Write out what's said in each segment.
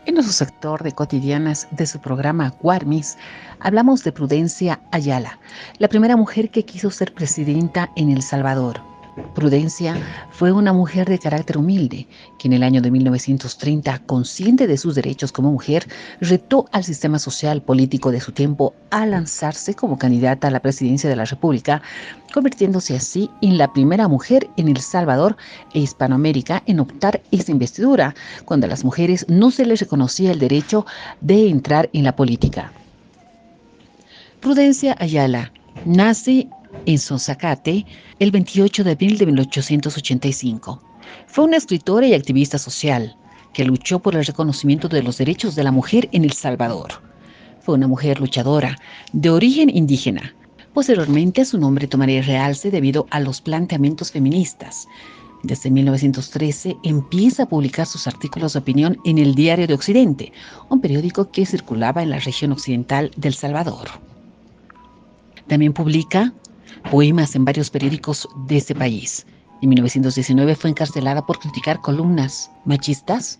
En nuestro sector de cotidianas de su programa Guarmis, hablamos de Prudencia Ayala, la primera mujer que quiso ser presidenta en El Salvador. Prudencia fue una mujer de carácter humilde, que en el año de 1930, consciente de sus derechos como mujer, retó al sistema social político de su tiempo a lanzarse como candidata a la presidencia de la República, convirtiéndose así en la primera mujer en El Salvador e Hispanoamérica en optar esa investidura, cuando a las mujeres no se les reconocía el derecho de entrar en la política. Prudencia Ayala nace en Sonsacate el 28 de abril de 1885. Fue una escritora y activista social que luchó por el reconocimiento de los derechos de la mujer en El Salvador. Fue una mujer luchadora de origen indígena. Posteriormente, su nombre tomaría realce debido a los planteamientos feministas. Desde 1913 empieza a publicar sus artículos de opinión en el Diario de Occidente, un periódico que circulaba en la región occidental del Salvador. También publica poemas en varios periódicos de ese país. En 1919 fue encarcelada por criticar columnas machistas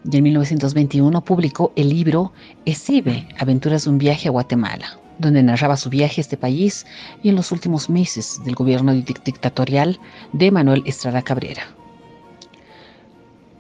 y en 1921 publicó el libro Esibe, Aventuras de un viaje a Guatemala, donde narraba su viaje a este país y en los últimos meses del gobierno dictatorial de Manuel Estrada Cabrera.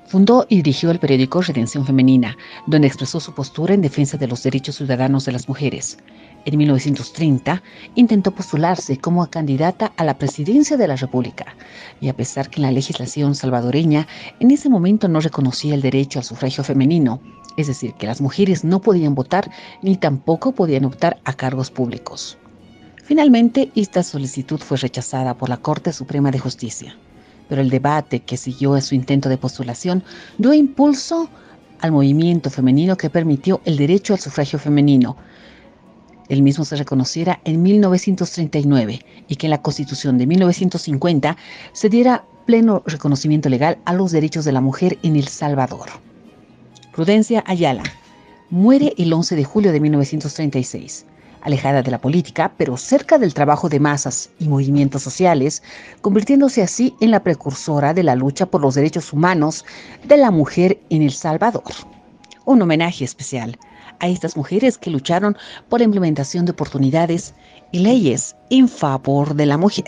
Fundó y dirigió el periódico Redención Femenina, donde expresó su postura en defensa de los derechos ciudadanos de las mujeres. En 1930 intentó postularse como candidata a la presidencia de la República, y a pesar que en la legislación salvadoreña en ese momento no reconocía el derecho al sufragio femenino, es decir, que las mujeres no podían votar ni tampoco podían optar a cargos públicos. Finalmente, esta solicitud fue rechazada por la Corte Suprema de Justicia, pero el debate que siguió a su intento de postulación dio impulso al movimiento femenino que permitió el derecho al sufragio femenino. El mismo se reconociera en 1939 y que en la Constitución de 1950 se diera pleno reconocimiento legal a los derechos de la mujer en El Salvador. Prudencia Ayala muere el 11 de julio de 1936. Alejada de la política, pero cerca del trabajo de masas y movimientos sociales, convirtiéndose así en la precursora de la lucha por los derechos humanos de la mujer en El Salvador. Un homenaje especial a estas mujeres que lucharon por la implementación de oportunidades y leyes en favor de la mujer.